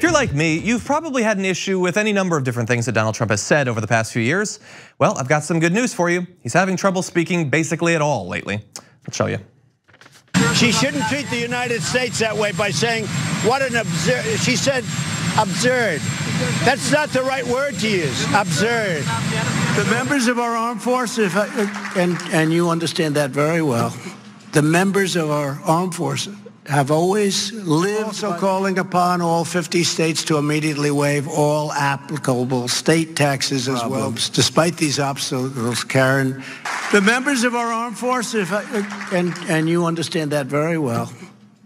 If you're like me, you've probably had an issue with any number of different things that Donald Trump has said over the past few years. Well, I've got some good news for you. He's having trouble speaking basically at all lately. I'll show you. She shouldn't treat the United States that way by saying, what an absurd, she said absurd. That's not the right word to use, absurd. The members of our armed forces, and you understand that very well, the members of our armed forces have always lived. Also calling upon all 50 states to immediately waive all applicable state taxes as well. Despite these obstacles, Karen, the members of our armed forces, and you understand that very well,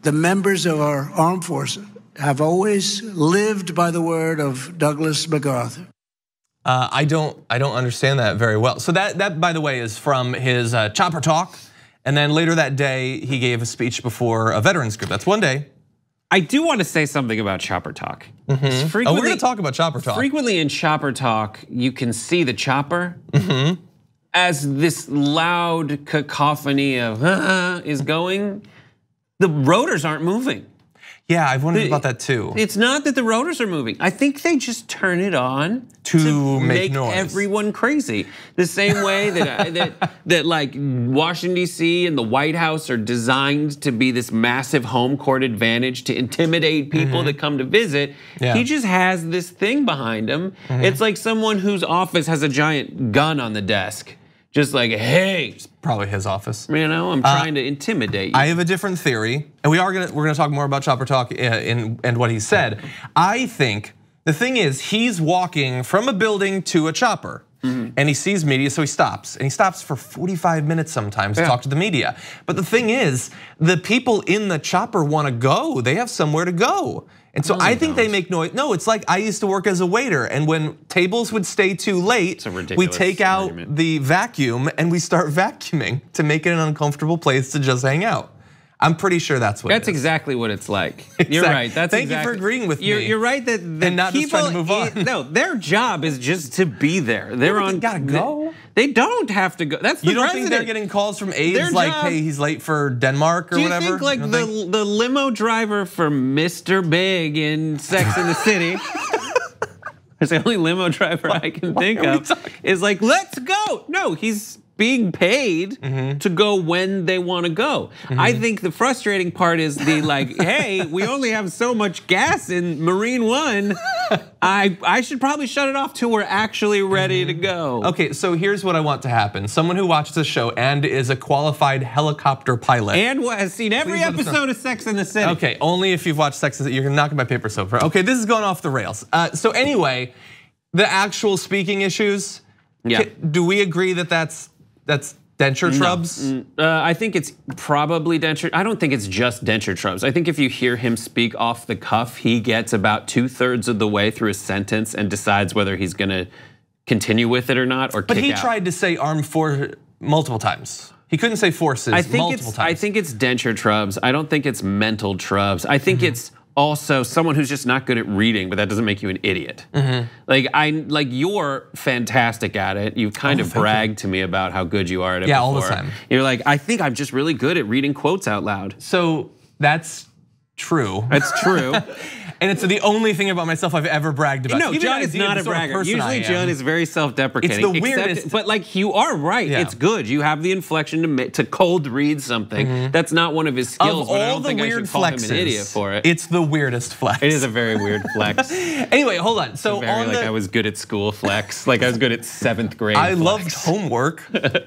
the members of our armed forces have always lived by the word of Douglas MacArthur. I don't understand that very well. So that by the way is from his chopper talk. And then later that day, he gave a speech before a veterans group. That's one day. I do want to say something about chopper talk. We're going to talk about chopper talk. Frequently in chopper talk, you can see the chopper as this loud cacophony of is going. The rotors aren't moving. Yeah, I've wondered about that too. It's not that the rotors are moving. I think they just turn it on to make noise. Everyone crazy. The same way that like Washington D.C. and the White House are designed to be this massive home court advantage to intimidate people that come to visit. Yeah. He just has this thing behind him. It's like someone whose office has a giant gun on the desk. Just like, hey, it's probably his office. You know, I'm trying to intimidate you. I have a different theory, and we're gonna talk more about chopper talk and what he said. I think the thing is, he's walking from a building to a chopper, and he sees media, so he stops, and he stops for 45 minutes sometimes to talk to the media. But the thing is, the people in the chopper want to go. They have somewhere to go. And so I think they make noise. No, it's like I used to work as a waiter, and when tables would stay too late, we take out the vacuum and we start vacuuming to make it an uncomfortable place to just hang out. I'm pretty sure that's what it is. That's exactly what it's like. Exactly. You're right. Thank you for agreeing with me. You're right that and not just trying to move on. No, their job is just to be there. They're on. They gotta go. They don't have to go. That's the You don't president. think they're getting calls from aides like, hey, he's late for Denmark or whatever? Do you think like the limo driver for Mr. Big in Sex and the City? It's the only limo driver I can think of. Is like, let's go. No, he's being paid to go when they want to go. I think the frustrating part is the like, hey, we only have so much gas in Marine One. I should probably shut it off till we're actually ready to go. Okay, so here's what I want to happen. Someone who watches the show and is a qualified helicopter pilot. And has seen every episode of Sex and the City. Okay, only if you've watched Sex and the City. You're knocking my paper soap. Okay, this is going off the rails. So anyway, the actual speaking issues, do we agree that that's denture trubs? I think it's probably denture. I don't think it's just denture trubs. I think if you hear him speak off the cuff, he gets about 2/3 of the way through a sentence and decides whether he's gonna continue with it or not, or kick out. But he tried to say armed force multiple times. He couldn't say forces multiple times. I think it's denture trubs. I don't think it's mental trubs. I think it's also someone who's just not good at reading, but that doesn't make you an idiot. Like you're fantastic at it. You kind of bragged to me about how good you are at it before. All the time. You're like, I think I'm just really good at reading quotes out loud. So that's true. That's true. And it's the only thing about myself I've ever bragged about. No, John is not a bragger. Usually John is very self-deprecating. It's the weirdest. But like you are right, it's good. You have the inflection to cold read something. That's not one of his skills, but I don't think I should call him an idiot for it. It's the weirdest flex. It is a very weird flex. Anyway, hold on. So I was good at school flex. Like I was good at 7th grade I flex. loved homework.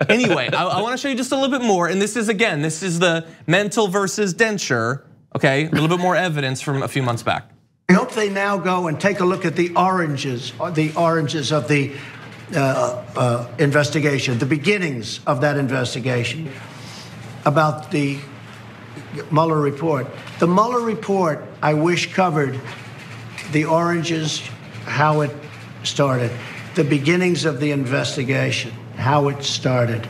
Anyway, I want to show you just a little bit more. And this is the mental versus denture. Okay, a little bit more evidence from a few months back. I hope they now go and take a look at the oranges of the investigation, the beginnings of that investigation about the Mueller report. The Mueller report, I wish, covered the oranges, how it started, the beginnings of the investigation, how it started.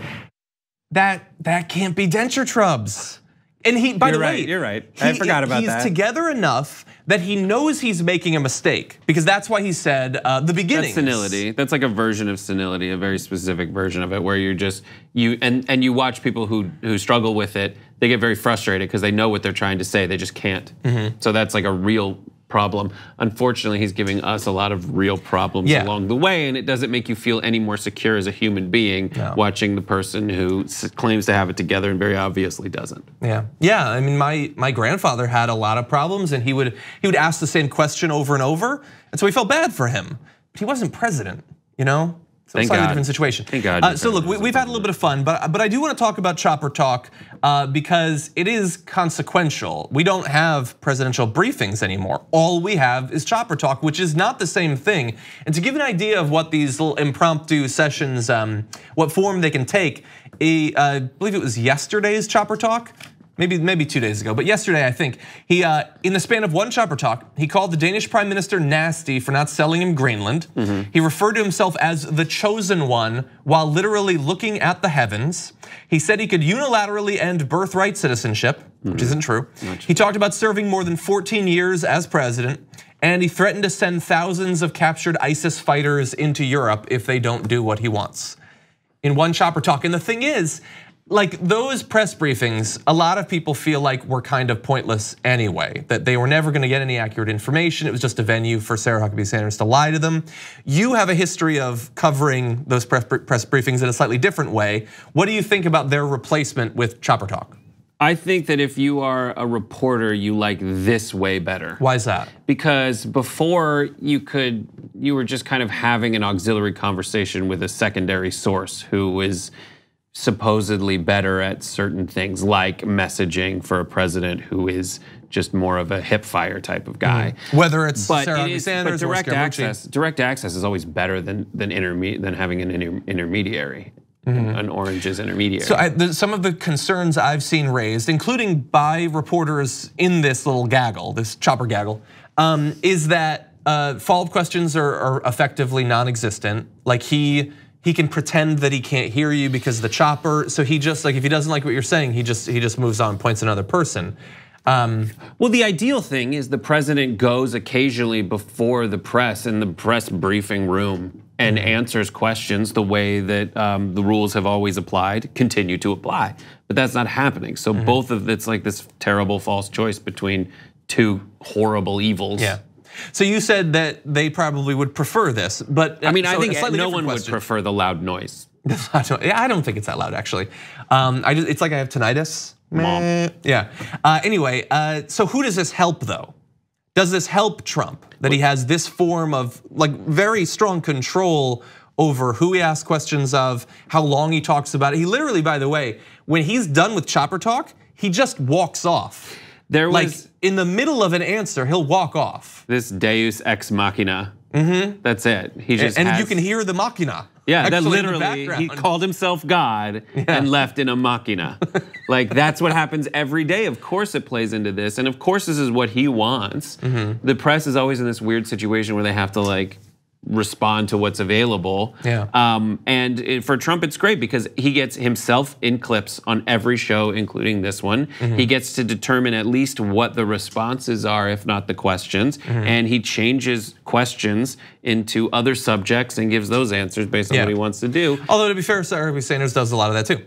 That can't be denture trubs. And he, by the way, you're right. I forgot about that. He's together enough that he knows he's making a mistake, because that's why he said the beginning. That's senility. That's like a version of senility, a very specific version of it, where you're just and you watch people who struggle with it. They get very frustrated because they know what they're trying to say, they just can't. So that's like a real problem. Unfortunately, he's giving us a lot of real problems along the way, and it doesn't make you feel any more secure as a human being watching the person who claims to have it together and very obviously doesn't. Yeah. I mean, my grandfather had a lot of problems, and he would ask the same question over and over, and so we felt bad for him. But he wasn't president, you know. So it's a slightly different situation. Thank God. So look, we've had a little bit of fun, but I do want to talk about Chopper Talk because it is consequential. We don't have presidential briefings anymore. All we have is Chopper Talk, which is not the same thing. And to give an idea of what these little impromptu sessions, what form they can take, I believe it was yesterday's Chopper Talk. Maybe 2 days ago, but yesterday I think, he, in the span of one Chopper Talk, he called the Danish Prime Minister nasty for not selling him Greenland. He referred to himself as the chosen one while literally looking at the heavens. He said he could unilaterally end birthright citizenship, which isn't true. He talked about serving more than 14 years as president, and he threatened to send thousands of captured ISIS fighters into Europe if they don't do what he wants. In one Chopper Talk, and the thing is, like those press briefings, a lot of people feel like were kind of pointless anyway, that they were never gonna get any accurate information. It was just a venue for Sarah Huckabee Sanders to lie to them. You have a history of covering those press briefings in a slightly different way. What do you think about their replacement with Chopper Talk? I think that if you are a reporter, you like this way better. Why is that? Because before you were just kind of having an auxiliary conversation with a secondary source who is supposedly better at certain things like messaging for a president who is just more of a hip fire type of guy. Whether it's Sarah Huckabee Sanders or direct access is always better than having an intermediary. An orange's intermediary. So some of the concerns I've seen raised, including by reporters in this little gaggle, this Chopper gaggle, is that follow-up questions are effectively non-existent. Like he can pretend that he can't hear you because of the chopper. So he just, like, if he doesn't like what you're saying, he just moves on, points another person. Well, the ideal thing is the president goes occasionally before the press in the press briefing room and answers questions the way that the rules have always applied, continue to apply. But that's not happening. So both of it's like this terrible false choice between two horrible evils. Yeah. So you said that they probably would prefer this, but I mean, I think no one would prefer the loud noise. Yeah, I don't think it's that loud actually. It's like I have tinnitus. Mom. Yeah. Anyway, so who does this help though? Does this help Trump that he has this form of like very strong control over who he asks questions of, how long he talks about it? He literally, by the way, when he's done with Chopper Talk, he just walks off. There was, like in the middle of an answer, he'll walk off. This Deus ex machina. That's it. He just you can hear the machina. Yeah, that literally he called himself God and left in a machina. Like that's what happens every day. Of course it plays into this, and of course this is what he wants. The press is always in this weird situation where they have to like respond to what's available. And for Trump, it's great because he gets himself in clips on every show, including this one. He gets to determine at least what the responses are, if not the questions. And he changes questions into other subjects and gives those answers based on what he wants to do. Although to be fair, Sarah Huckabee Sanders does a lot of that too.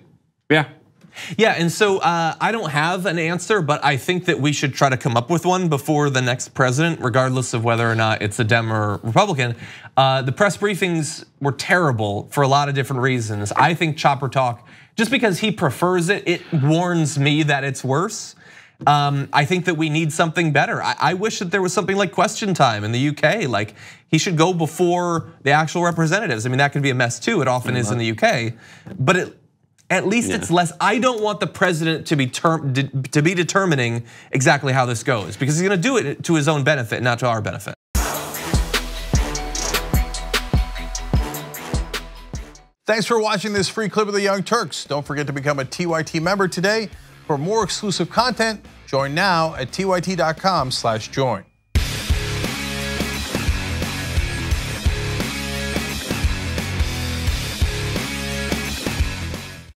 Yeah, and so I don't have an answer, but I think that we should try to come up with one before the next president, regardless of whether or not it's a Dem or Republican. The press briefings were terrible for a lot of different reasons. I think Chopper Talk, just because he prefers it, it warns me that it's worse. I think that we need something better. I wish that there was something like Question Time in the UK. Like he should go before the actual representatives. I mean, that could be a mess too. It often is in the UK, but at least it's less. I don't want the president to be determining exactly how this goes because he's going to do it to his own benefit, not to our benefit. Thanks for watching this free clip of the Young Turks. Don't forget to become a TYT member today. For more exclusive content, join now at tyt.com/join.